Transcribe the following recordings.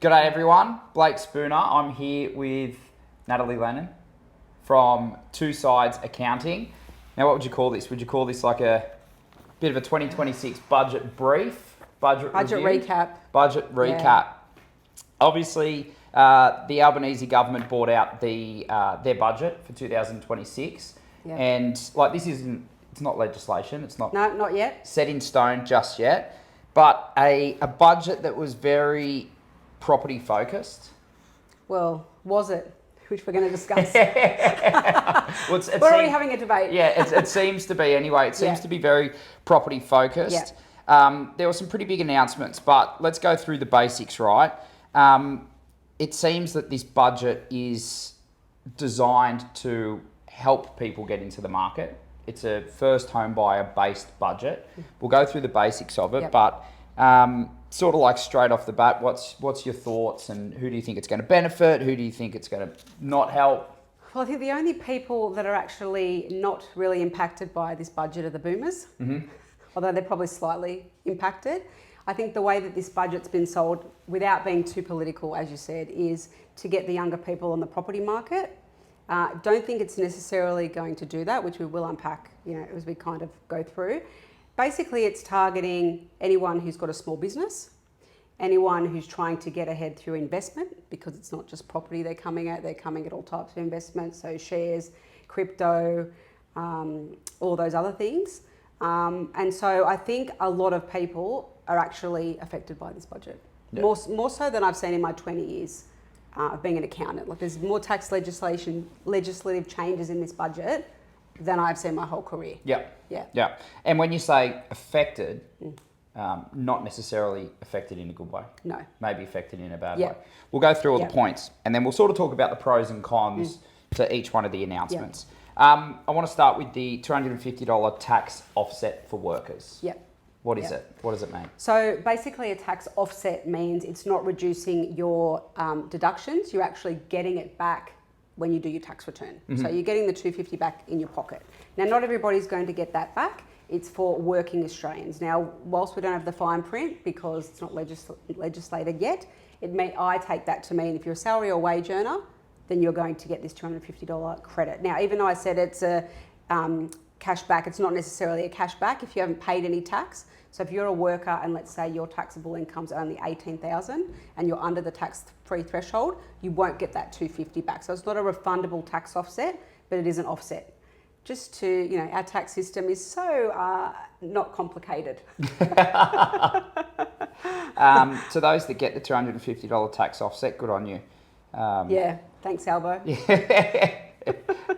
G'day everyone, Blake Spooner. I'm here with Natalie Lennon from Two Sides Accounting. Now what would you call this? Would you call this like a bit of a 2026 budget brief? Budget review? Recap. Budget recap. Yeah. Obviously, the Albanese government brought out their budget for 2026. Yeah. And like this isn't, it's not legislation, it's not, no, not yet, set in stone just yet, but a budget that was very property focused. Well, was it? Which we're going to discuss. Well, we're already having a debate. Yeah, it seems to be anyway. It seems to be very property focused. Yeah. There were some pretty big announcements, but let's go through the basics, right? It seems that this budget is designed to help people get into the market. It's a first home buyer based budget. We'll go through the basics of it, but sort of like straight off the bat, what's your thoughts and who do you think it's going to benefit? Who do you think it's going to not help? Well, I think the only people that are actually not really impacted by this budget are the boomers, although they're probably slightly impacted. I think the way that this budget's been sold, without being too political, as you said, is to get the younger people on the property market. Don't think it's necessarily going to do that, which we will unpack, as we kind of go through. Basically, it's targeting anyone who's got a small business, anyone who's trying to get ahead through investment, because it's not just property they're coming at all types of investments, so shares, crypto, all those other things. And so I think a lot of people are actually affected by this budget, more so than I've seen in my 20 years of being an accountant. Like there's more tax legislative changes in this budget than I've seen my whole career. Yeah. And when you say affected, not necessarily affected in a good way. No. Maybe affected in a bad way. We'll go through all the points and then we'll sort of talk about the pros and cons to each one of the announcements. I want to start with the $250 tax offset for workers. What is it? What does it mean? So basically a tax offset means it's not reducing your deductions, you're actually getting it back when you do your tax return. So you're getting the $250 back in your pocket. Now, not everybody's going to get that back. It's for working Australians. Now, whilst we don't have the fine print because it's not legislated yet, I take that to mean if you're a salary or wage earner, then you're going to get this $250 credit. Now, even though I said it's a cash back, it's not necessarily a cash back if you haven't paid any tax. So if you're a worker and let's say your taxable income's only $18,000 and you're under the tax-free threshold, you won't get that $250 back. So it's not a refundable tax offset, but it is an offset. Just to, our tax system is so not complicated. To those that get the $250 tax offset, good on you. Thanks, Albo.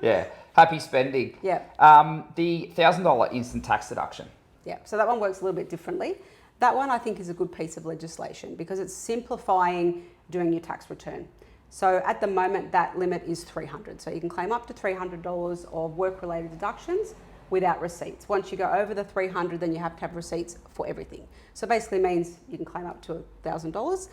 Yeah, happy spending. The $1,000 instant tax deduction. So that one works a little bit differently. That one I think is a good piece of legislation because it's simplifying doing your tax return. So at the moment that limit is $300. So you can claim up to $300 of work-related deductions without receipts. Once you go over the $300, then you have to have receipts for everything. So basically means you can claim up to $1,000.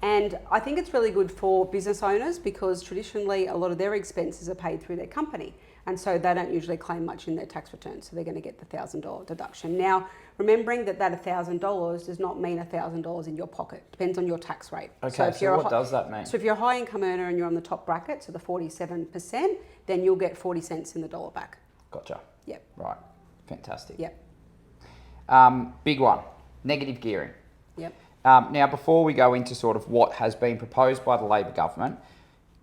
And I think it's really good for business owners because traditionally a lot of their expenses are paid through their company. And so they don't usually claim much in their tax return. So they're going to get the $1,000 deduction. Now, remembering that $1,000 does not mean $1,000 in your pocket. Depends on your tax rate. Okay, so what does that mean? So if you're a high income earner and you're on the top bracket, so the 47%, then you'll get 40 cents in the dollar back. Gotcha. Yep. Right. Fantastic. Yep. Big one, negative gearing. Yep. Now, before we go into sort of what has been proposed by the Labor government,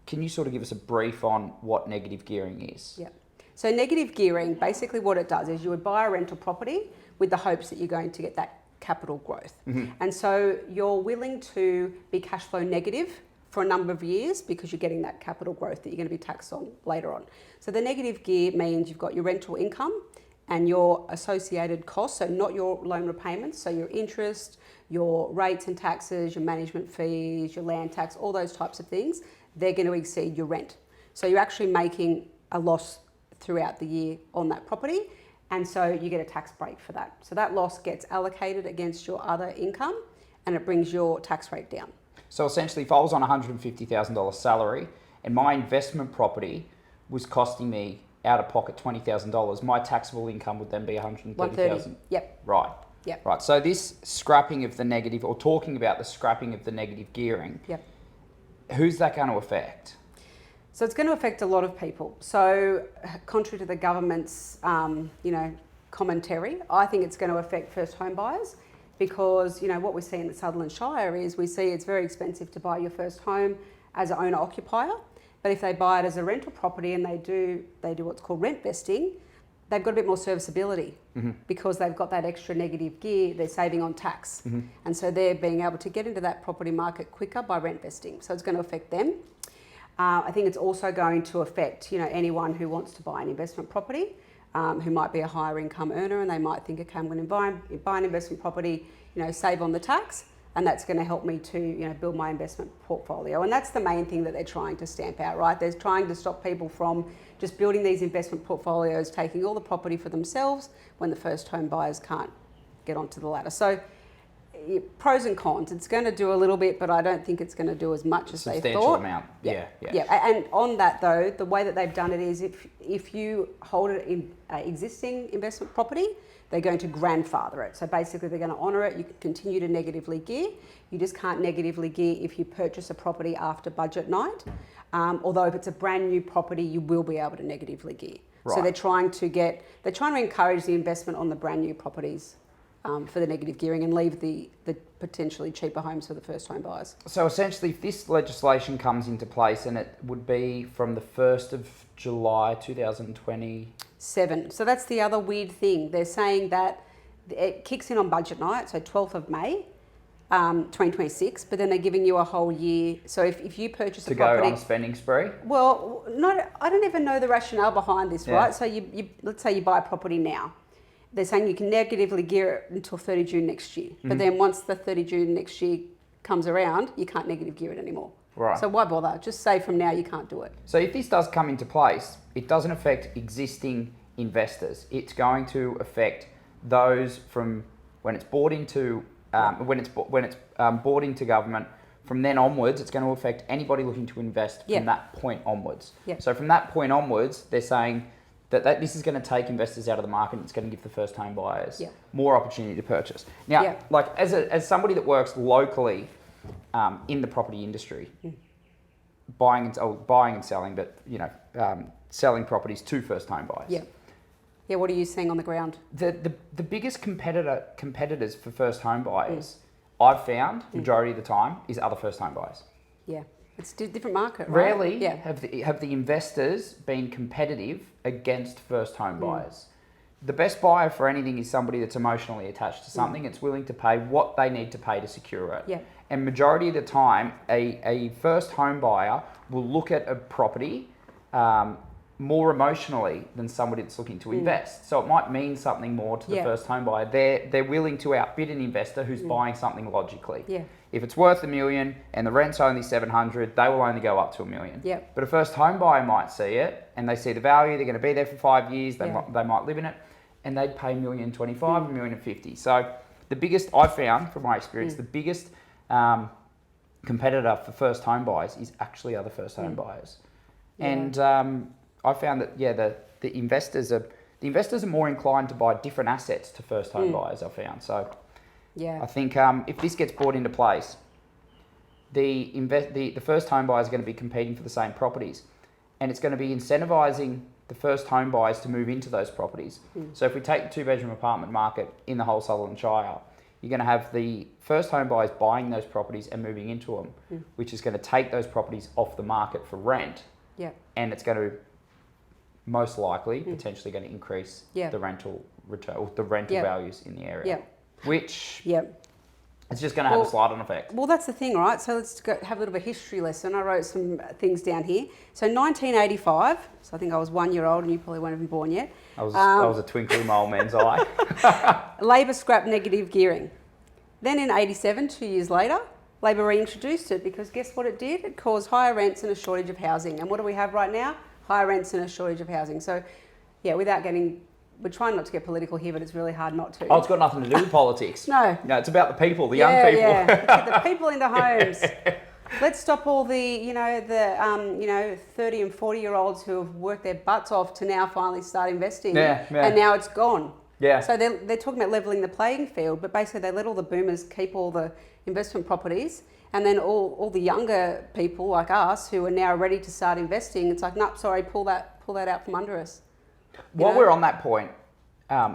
can you sort of give us a brief on what negative gearing is? Yeah. So negative gearing, basically what it does is you would buy a rental property with the hopes that you're going to get that capital growth. And so you're willing to be cash flow negative for a number of years because you're getting that capital growth that you're going to be taxed on later on. So the negative gear means you've got your rental income and your associated costs, so not your loan repayments, so your interest, your rates and taxes, your management fees, your land tax, all those types of things, they're going to exceed your rent. So you're actually making a loss throughout the year on that property, and so you get a tax break for that. So that loss gets allocated against your other income and it brings your tax rate down. So essentially, if I was on a $150,000 salary and my investment property was costing me out of pocket $20,000, my taxable income would then be $130,000. Yep. Right. Yep. Right. So this scrapping of the negative, or talking about the scrapping of the negative gearing, Yep. who's that going to affect? So it's going to affect a lot of people. So contrary to the government's, commentary, I think it's going to affect first home buyers because, what we see in the Sutherland Shire is we see it's very expensive to buy your first home as an owner-occupier. But if they buy it as a rental property and they do what's called rent vesting, they've got a bit more serviceability because they've got that extra negative gear, they're saving on tax. And so they're being able to get into that property market quicker by rent vesting. So it's going to affect them. I think it's also going to affect, anyone who wants to buy an investment property, who might be a higher income earner and they might think, okay, I'm going to buy an investment property, save on the tax, and that's going to help me to, build my investment portfolio. And that's the main thing that they're trying to stamp out, right? They're trying to stop people from just building these investment portfolios, taking all the property for themselves when the first home buyers can't get onto the ladder. So pros and cons. It's going to do a little bit, but I don't think it's going to do as much as they thought. Substantial amount. Yeah. And on that though, the way that they've done it is if you hold it in existing investment property, they're going to grandfather it. So basically they're going to honour it. You can continue to negatively gear. You just can't negatively gear if you purchase a property after budget night. Although if it's a brand new property, you will be able to negatively gear. Right. So they're trying to encourage the investment on the brand new properties for the negative gearing and leave the potentially cheaper homes for the first home buyers. So essentially, if this legislation comes into place, and it would be from the 1st of July 2027. So that's the other weird thing. They're saying that it kicks in on budget night, so 12th of May, 2026, but then they're giving you a whole year. So if you purchase a property... To go on a spending spree? Well, I don't even know the rationale behind this, right? So you let's say you buy a property now. They're saying you can negatively gear it until 30 June next year. But then once the 30 June next year comes around, you can't negative gear it anymore. Right. So why bother? Just say from now you can't do it. So if this does come into place, it doesn't affect existing investors. It's going to affect those from when it's bought into bought into government. From then onwards, it's going to affect anybody looking to invest from that point onwards. So from that point onwards, they're saying that this is going to take investors out of the market and it's going to give the first home buyers more opportunity to purchase. Now, like as somebody that works locally in the property industry, buying and selling, but selling properties to first home buyers. Yeah, what are you seeing on the ground? The biggest competitors for first home buyers, I've found, majority of the time, is other first home buyers. Yeah. It's a different market, right? Rarely have the investors been competitive against first home buyers. The best buyer for anything is somebody that's emotionally attached to something. It's willing to pay what they need to pay to secure it. And majority of the time, a first home buyer will look at a property more emotionally than somebody that's looking to invest. So it might mean something more to the first home buyer. They're willing to outbid an investor who's buying something logically. If it's worth $1 million and the rent's only $700, they will only go up to $1 million. But a first home buyer might see it and they see the value. They're going to be there for 5 years. They might live in it, and they'd pay $1.025, $1.050. So the biggest I've found from my experience, the biggest competitor for first home buyers is actually other first home buyers. And I found that the investors are more inclined to buy different assets to first home buyers. I found so. I think if this gets brought into place, the first home buyers are going to be competing for the same properties, and it's going to be incentivising the first home buyers to move into those properties. So if we take the 2-bedroom apartment market in the whole Sutherland Shire, you're going to have the first home buyers buying those properties and moving into them, which is going to take those properties off the market for rent, and it's going to most likely potentially going to increase the rental return or the rental values in the area. Which it's just going to have a slide-on effect. Well, that's the thing, right? So let's go have a little bit of a history lesson. I wrote some things down here. So 1985, so I think I was 1 year old and you probably weren't even born yet. I was a twinkle in my old man's eye. Labor scrapped negative gearing. Then in 87, 2 years later, Labor reintroduced it because guess what it did? It caused higher rents and a shortage of housing. And what do we have right now? Higher rents and a shortage of housing. So, we're trying not to get political here, but it's really hard not to. Oh, it's got nothing to do with politics. No, it's about the people, the young people. The people in the homes. Let's stop all the 30 and 40-year-olds who have worked their butts off to now finally start investing. And now it's gone. Yeah. So they're talking about levelling the playing field, but basically they let all the boomers keep all the investment properties, and then all the younger people like us who are now ready to start investing, it's like, nope, sorry, pull that out from under us. While we're on that point,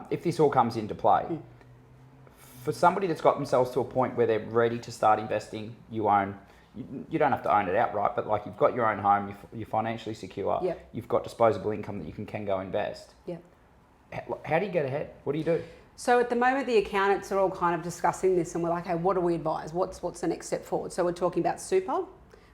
if this all comes into play, for somebody that's got themselves to a point where they're ready to start investing, you don't have to own it outright, but like you've got your own home, you're financially secure, Yep. you've got disposable income that you can go invest. Yeah. How do you get ahead? What do you do? So at the moment, the accountants are all kind of discussing this, and we're like, hey, what do we advise? What's the next step forward? So we're talking about super.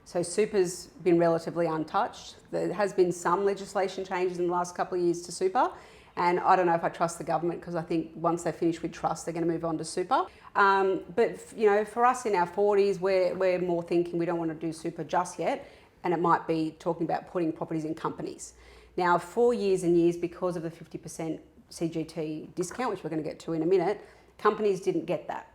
So super's been relatively untouched. There has been some legislation changes in the last couple of years to super. And I don't know if I trust the government, because I think once they finish with trust, they're going to move on to super. But for us in our 40s, we're more thinking we don't want to do super just yet, and it might be talking about putting properties in companies. Now, for years and years, because of the 50% CGT discount, which we're going to get to in a minute, companies didn't get that.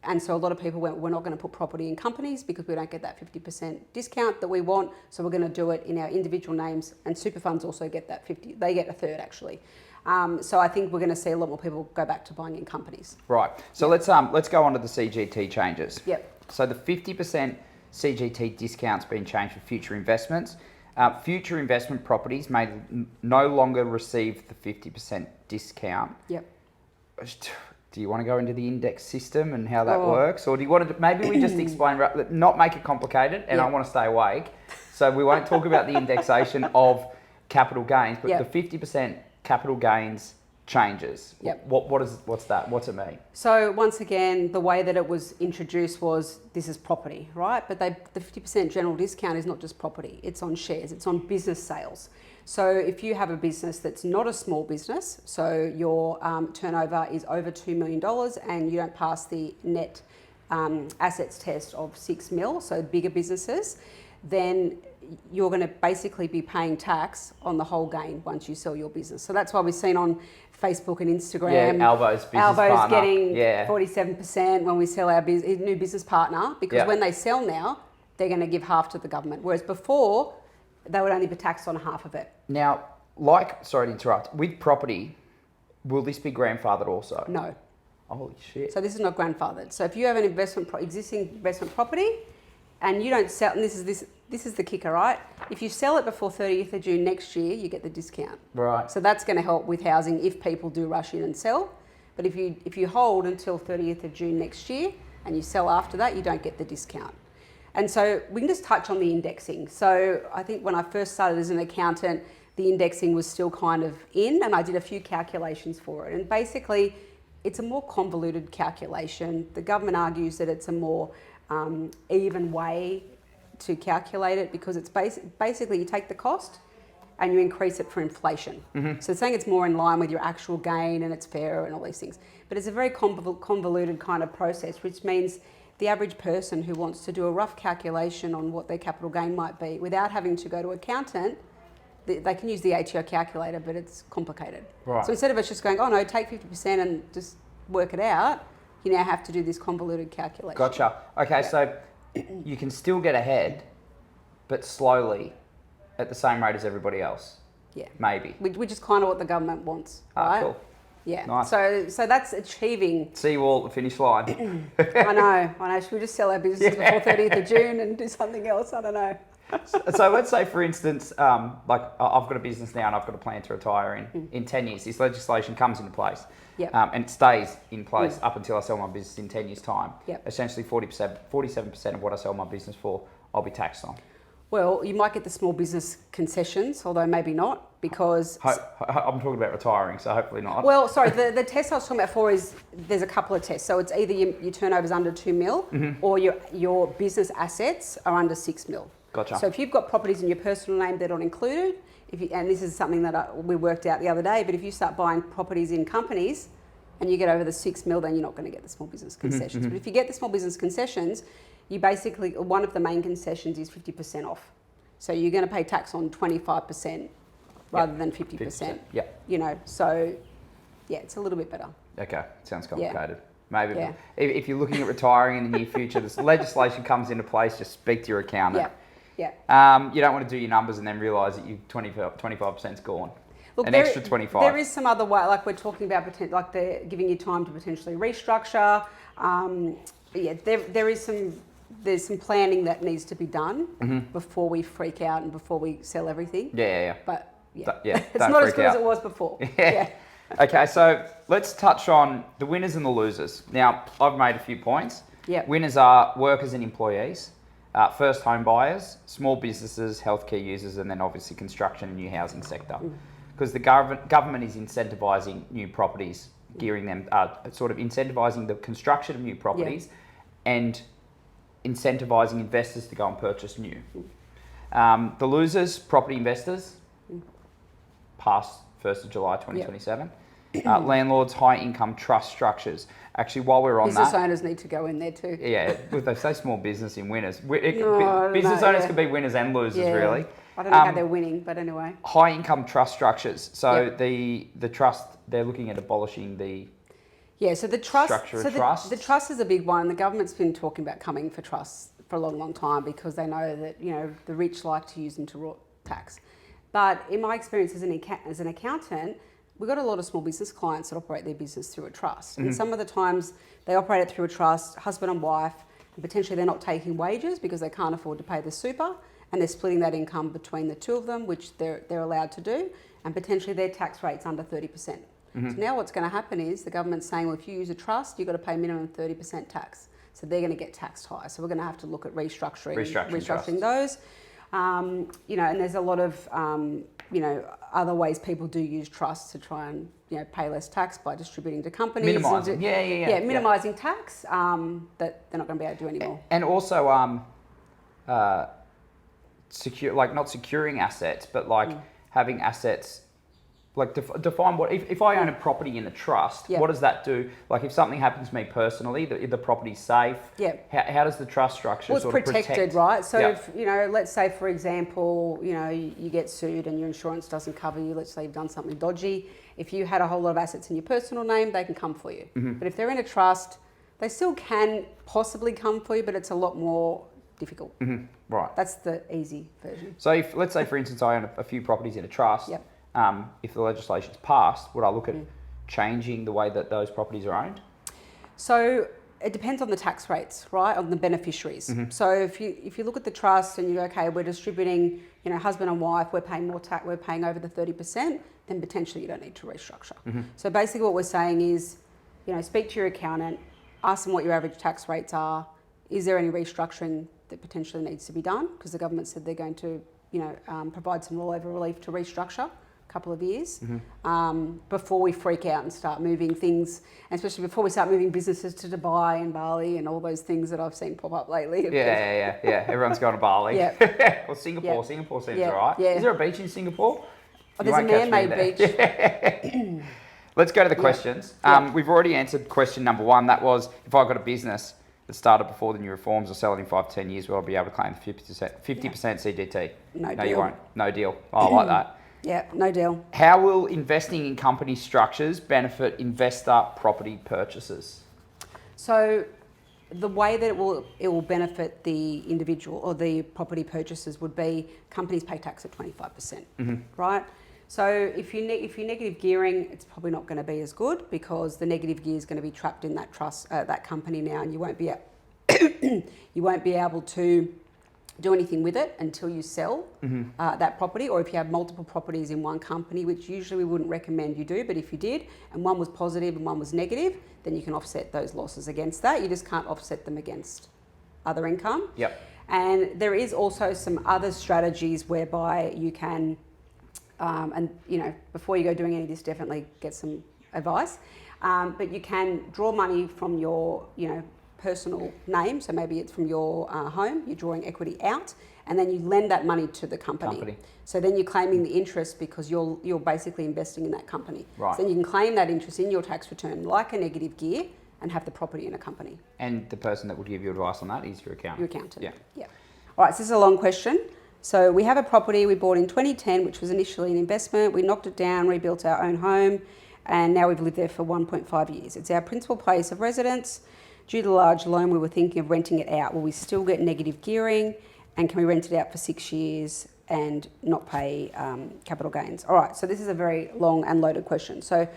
And so a lot of people went, we're not going to put property in companies because we don't get that 50% discount that we want. So we're going to do it in our individual names, and super funds also get that 50. They get a third actually. So I think we're going to see a lot more people go back to buying in companies. Right. So let's go on to the CGT changes. Yep. So the 50% CGT discount's been changed for future investments. Future investment properties may no longer receive the 50% discount. Yep. Do you want to go into the index system and how that works? Or do you want to, maybe we just explain, not make it complicated, and I want to stay awake. So we won't talk about the indexation of capital gains, but the 50% capital gains changes. Yep. What's that? What's it mean? So once again, the way that it was introduced was this is property, right? But the 50% general discount is not just property, it's on shares, it's on business sales. So if you have a business that's not a small business, so your turnover is over $2 million and you don't pass the net assets test of 6 mil, so bigger businesses, then you're going to basically be paying tax on the whole gain once you sell your business. So that's why we've seen on Facebook and Instagram, Albo's business partner getting 47% when we sell our new business partner, because when they sell now, they're going to give half to the government, whereas before they would only be taxed on half of it. Now, sorry to interrupt, with property, will this be grandfathered also? No. Holy shit. So this is not grandfathered. So if you have an existing investment property and you don't sell, and this is the kicker, right? If you sell it before 30th of June next year, you get the discount. Right. So that's going to help with housing if people do rush in and sell. But if you hold until 30th of June next year and you sell after that, you don't get the discount. And so we can just touch on the indexing. So I think when I first started as an accountant, the indexing was still kind of in, and I did a few calculations for it. And basically, it's a more convoluted calculation. The government argues that it's a more even way to calculate it, because it's basically you take the cost and you increase it for inflation. Mm-hmm. So it's saying it's more in line with your actual gain and it's fairer and all these things. But it's a very convoluted kind of process, which means the average person who wants to do a rough calculation on what their capital gain might be without having to go to an accountant, they can use the ATO calculator, but it's complicated. Right. So instead of us just going, oh no, take 50% and just work it out, you now have to do this convoluted calculation. Gotcha. Okay, so you can still get ahead, but slowly at the same rate as everybody else. Yeah. Maybe. Which is kind of what the government wants, right? Cool. Yeah. Nice. So that's achieving. See you all at the finish line. I know. Should we just sell our business before 30th of June and do something else? I don't know. So let's say, for instance, like I've got a business now and I've got a plan to retire in 10 years. This legislation comes into place. Yep. And it stays in place up until I sell my business in 10 years' time. Yep. Essentially 47% of what I sell my business for, I'll be taxed on. Well, you might get the small business concessions, although maybe not, because... I'm talking about retiring, so hopefully not. Well, sorry, the test I was talking about for is, there's a couple of tests. So it's either your turnover's under 2 mil or your business assets are under 6 mil. Gotcha. So if you've got properties in your personal name, they're not included. And this is something that we worked out the other day, but if you start buying properties in companies and you get over the 6 mil, then you're not going to get the small business concessions. But if you get the small business concessions, you basically, one of the main concessions is 50% off. So you're going to pay tax on 25% rather than 50%. Yeah. So yeah, it's a little bit better. Okay, sounds complicated. Yeah. Maybe if you're looking at retiring in the near future, this legislation comes into place, just speak to your accountant. Yeah. You don't want to do your numbers and then realise that 25% is gone. Look, an extra 25. There is some other way, like we're talking about, like they're giving you time to potentially restructure. There is there's some planning that needs to be done before we freak out and before we sell everything. Yeah. But It's not as good as it was before. Yeah. Okay, so let's touch on the winners and the losers. Now, I've made a few points. Yeah. Winners are workers and employees, first home buyers, small businesses, healthcare users, and then obviously construction and new housing sector. Because the government is incentivising new properties, gearing them, sort of incentivising the construction of new properties and incentivising investors to go and purchase new. The losers, property investors, past 1st of July 2027. Landlords, high income trust structures. Actually, while we're on business that... owners need to go in there too. Yeah, they say small business in winners. Business owners can be winners and losers, really. I don't know how they're winning, but anyway. High income trust structures. So the trust, they're looking at abolishing the... Yeah, so the trust... structure of trusts. The trust is a big one. The government's been talking about coming for trusts for a long, long time because they know that, the rich like to use them to raw tax. But in my experience as an accountant, we've got a lot of small business clients that operate their business through a trust. And some of the times they operate it through a trust, husband and wife, and potentially they're not taking wages because they can't afford to pay the super, and they're splitting that income between the two of them, which they're allowed to do, and potentially their tax rate's under 30%. So now what's going to happen is the government's saying, well, if you use a trust, you've got to pay minimum 30% tax. So they're going to get taxed high. So we're going to have to look at restructuring those. And there's a lot of, other ways people do use trusts to try and, pay less tax by distributing to companies. Minimising. Minimising tax that they're not going to be able to do anymore. And also, not securing assets, but having assets. Define what if I own a property in a trust, what does that do? Like if something happens to me personally, the property's safe. How does the trust structure it's sort of protected, right? So if let's say for example, you get sued and your insurance doesn't cover you. Let's say you've done something dodgy. If you had a whole lot of assets in your personal name, they can come for you. But if they're in a trust, they still can possibly come for you, but it's a lot more difficult. Right. That's the easy version. So if let's say for instance I own a few properties in a trust. If the legislation's passed, would I look at changing the way that those properties are owned? So it depends on the tax rates, right, on the beneficiaries. So if you look at the trust and you go, okay, we're distributing, husband and wife, we're paying more tax, we're paying over the 30%, then potentially you don't need to restructure. So basically what we're saying is, speak to your accountant, ask them what your average tax rates are. Is there any restructuring that potentially needs to be done? Because the government said they're going to, provide some rollover relief to restructure. Couple of years before we freak out and start moving things, and especially before we start moving businesses to Dubai and Bali and all those things that I've seen pop up lately. Yeah. Everyone's going to Bali. Or Singapore. Yep. Singapore seems all right. Yeah. Is there a beach in Singapore? There's a man-made beach. Let's go to the questions. We've already answered question number 1. That was, if I got a business that started before the new reforms or sell it in 5 to 10 years, will I be able to claim 50% CGT? No deal. You won't. No deal. I like that. Yeah, no deal. How will investing in company structures benefit investor property purchases? So the way that it will benefit the individual or the property purchasers would be companies pay tax at 25%, right? So if you're negative gearing, it's probably not going to be as good because the negative gear is going to be trapped in that trust, that company now, and you won't be able to do anything with it until you sell that property, or if you have multiple properties in one company, which usually we wouldn't recommend you do, but if you did and one was positive and one was negative, then you can offset those losses against that. You just can't offset them against other income. And there is also some other strategies whereby you can, before you go doing any of this, definitely get some advice, but you can draw money from your, personal name, so maybe it's from your home, you're drawing equity out, and then you lend that money to the company. So then you're claiming the interest because you're basically investing in that company. Right. So then you can claim that interest in your tax return like a negative gear and have the property in a company. And the person that would give you advice on that is your accountant? Your accountant. Yeah. All right, so this is a long question. So we have a property we bought in 2010, which was initially an investment. We knocked it down, rebuilt our own home, and now we've lived there for 1.5 years. It's our principal place of residence. Due to the large loan, we were thinking of renting it out. Will we still get negative gearing? And can we rent it out for 6 years and not pay capital gains? All right, so this is a very long and loaded question. So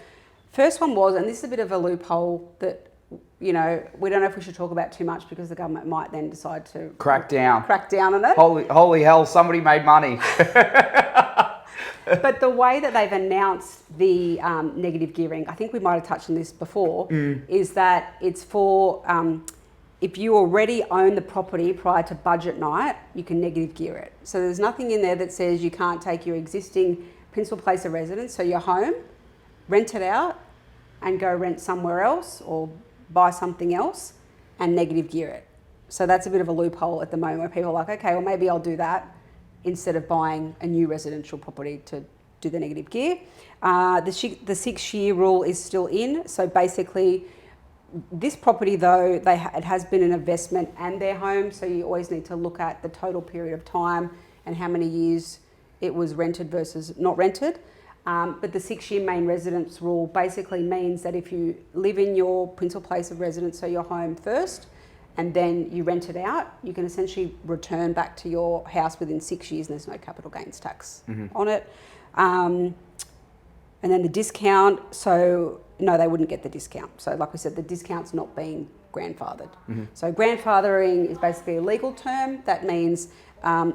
first one was, and this is a bit of a loophole that, we don't know if we should talk about too much because the government might then decide to crack down on it. Holy hell, somebody made money. But the way that they've announced the negative gearing, I think we might have touched on this before, is that it's for if you already own the property prior to budget night, you can negative gear it. So there's nothing in there that says you can't take your existing principal place of residence, so your home, rent it out and go rent somewhere else or buy something else and negative gear it. So that's a bit of a loophole at the moment where people are like, okay, well maybe I'll do that instead of buying a new residential property to do the negative gear. The 6-year rule is still in. So basically this property though, it has been an investment and their home. So you always need to look at the total period of time and how many years it was rented versus not rented. But the 6-year main residence rule basically means that if you live in your principal place of residence, so your home first, and then you rent it out, you can essentially return back to your house within 6 years and there's no capital gains tax on it. And then the discount, so no, they wouldn't get the discount. So like we said, the discount's not being grandfathered. So grandfathering is basically a legal term that means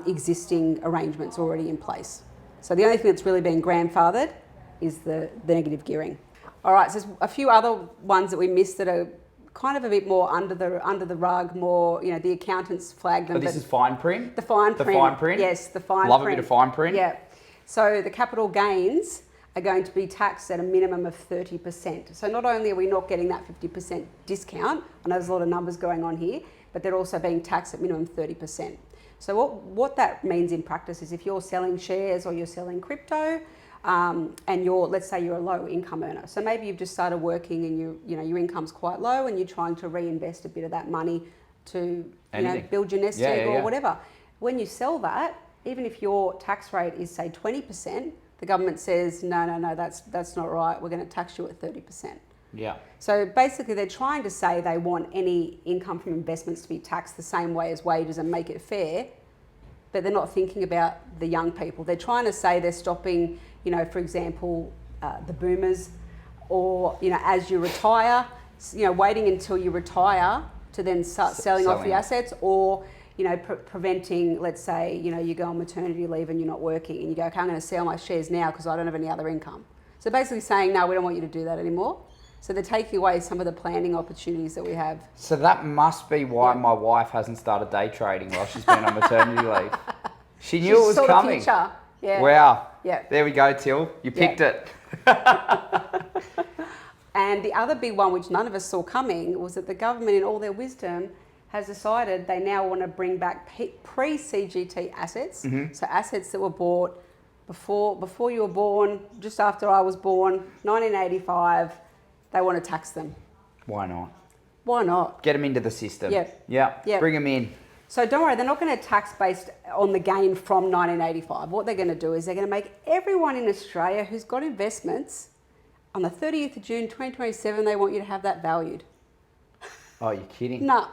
existing arrangements already in place. So the only thing that's really been grandfathered is the negative gearing. All right, so there's a few other ones that we missed that are kind of a bit more under the rug, more, the accountants flagged them. Oh, this is fine print? The fine print. The fine print? Yes, the fine print. Love a bit of fine print. Yeah. So the capital gains are going to be taxed at a minimum of 30%. So not only are we not getting that 50% discount, I know there's a lot of numbers going on here, but they're also being taxed at minimum 30%. So what that means in practice is if you're selling shares or you're selling crypto, and let's say you're a low income earner. So maybe you've just started working and your income's quite low and you're trying to reinvest a bit of that money to build your nest egg or whatever. When you sell that, even if your tax rate is say 20%, the government says, no, that's not right. We're going to tax you at 30%. Yeah. So basically they're trying to say they want any income from investments to be taxed the same way as wages and make it fair, but they're not thinking about the young people. They're trying to say they're stopping, for example, the boomers, or, as you retire, waiting until you retire to then start selling off the assets, or, preventing, let's say, you go on maternity leave and you're not working and you go, okay, I'm going to sell my shares now because I don't have any other income. So basically saying, no, we don't want you to do that anymore. So they're taking away some of the planning opportunities that we have. So that must be why my wife hasn't started day trading while she's been on maternity leave. She knew it was coming. Future. Yeah. Wow. Yeah. There we go, Till. You picked it. And the other big one, which none of us saw coming, was that the government, in all their wisdom, has decided they now want to bring back pre-CGT assets. So assets that were bought before you were born, just after I was born, 1985. They want to tax them. Why not? Why not? Get them into the system. Yeah. Bring them in. So don't worry, they're not going to tax based on the gain from 1985. What they're going to do is they're going to make everyone in Australia who's got investments on the 30th of June 2027, they want you to have that valued. Oh, you're kidding? No.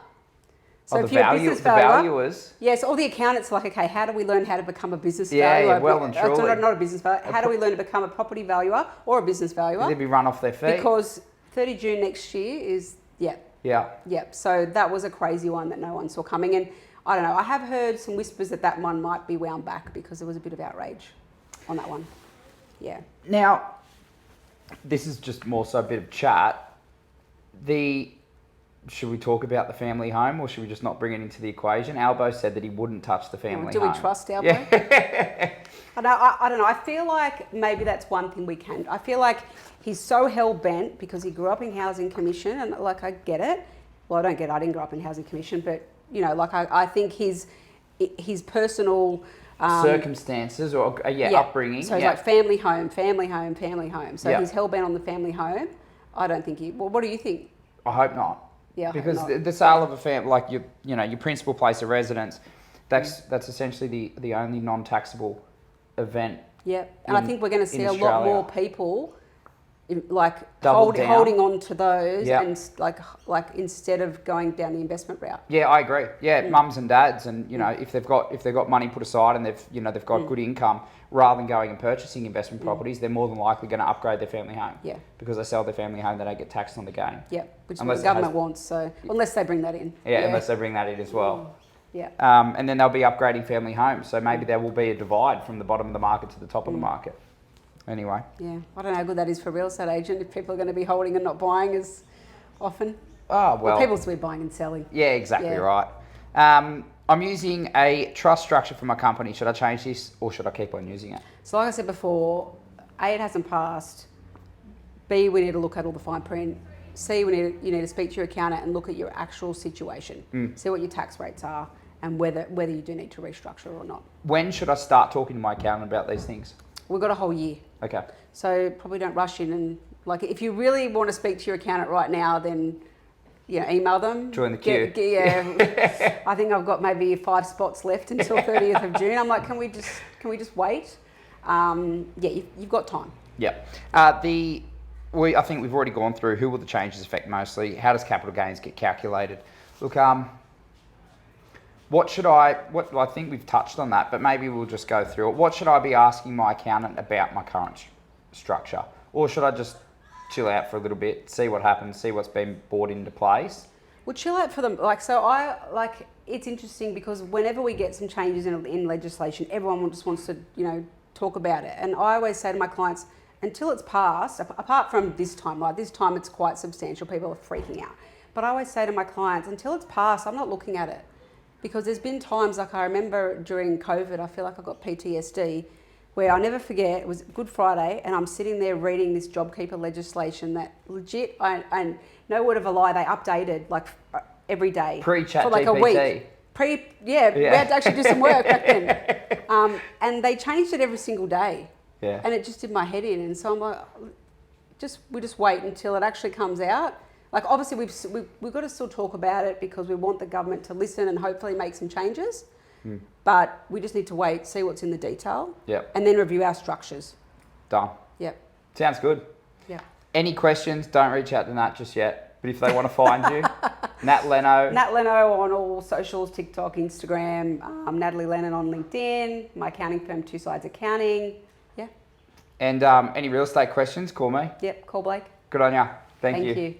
So the if you're a business valuer, valuers? Yes, all the accountants are like, okay, how do we learn how to become a business valuer? Yeah, well and truly. Not a business valuer. How do we learn to become a property valuer or a business valuer? They'd be run off their feet. Because 30 June next year is, Yeah. So that was a crazy one that no one saw coming. And I don't know, I have heard some whispers that one might be wound back because there was a bit of outrage on that one. Yeah. Now, this is just more so a bit of chat. Should we talk about the family home or should we just not bring it into the equation? Albo said that he wouldn't touch the family home. Do we trust Albo? Yeah. I don't know. I feel like maybe that's one thing we can. I feel like he's so hell-bent because he grew up in Housing Commission and I get it. Well, I don't get it. I didn't grow up in Housing Commission, but, I think his personal... circumstances or upbringing. So it's like family home. So he's hell-bent on the family home. I don't think he... Well, what do you think? I hope not. Yeah, because the sale of a family, like your principal place of residence, that's essentially the only non-taxable event. Yeah, and I think we're going to see a lot more people Double down. holding on to those Yep. and like instead of going down the investment route. Yeah, I agree. Yeah, mums and dads, and if they've got money put aside and they've got good income, rather than going and purchasing investment properties, they're more than likely going to upgrade their family home. Yeah. Because they sell their family home, they don't get taxed on the gain. Yeah, which is what Unless the it government has- wants. So unless they bring that in. Yeah, unless they bring that in as well. Yeah. And then they'll be upgrading family homes, so maybe there will be a divide from the bottom of the market to the top of the market. Anyway. Yeah, I don't know how good that is for a real estate agent if people are going to be holding and not buying as often. Oh, well. People still be buying and selling. Yeah, exactly Yeah. right. I'm using a trust structure for my company. Should I change this or should I keep on using it? So like I said before, A, it hasn't passed. B, we need to look at all the fine print. C, you need to speak to your accountant and look at your actual situation. See what your tax rates are and whether you do need to restructure or not. When should I start talking to my accountant about these things? We've got a whole year. Okay. So probably don't rush in and if you really want to speak to your accountant right now, then email them. Join the queue. I think I've got maybe 5 spots left until 30th of June. I'm like, can we just wait? You've got time. Yeah. I think we've already gone through who will the changes affect mostly. How does capital gains get calculated? Look, I think we've touched on that, but maybe we'll just go through it. What should I be asking my accountant about my current structure? Or should I just chill out for a little bit, see what happens, see what's been brought into place? Well, chill out for them. It's interesting because whenever we get some changes in legislation, everyone just wants to, talk about it. And I always say to my clients, until it's passed, apart from this time, this time it's quite substantial, people are freaking out. But I always say to my clients, until it's passed, I'm not looking at it. Because there's been times, like I remember during COVID, I feel like I got PTSD, where I'll never forget, it was Good Friday, and I'm sitting there reading this JobKeeper legislation that legit, and no word of a lie, they updated every day. Pre-chat for a week. We had to actually do some work back then. And they changed it every single day. Yeah. And it just did my head in. And so I'm like, we just wait until it actually comes out. Obviously we've got to still talk about it because we want the government to listen and hopefully make some changes. But we just need to wait, see what's in the detail. Yep. And then review our structures. Done. Yep. Sounds good. Yeah. Any questions, don't reach out to Nat just yet. But if they want to find you, Nat Leno. Nat Leno on all socials, TikTok, Instagram, Natalie Lennon on LinkedIn, my accounting firm, Two Sides Accounting. Yeah. And any real estate questions, call me. Yep, call Blake. Good on ya. Thank you. Thank you.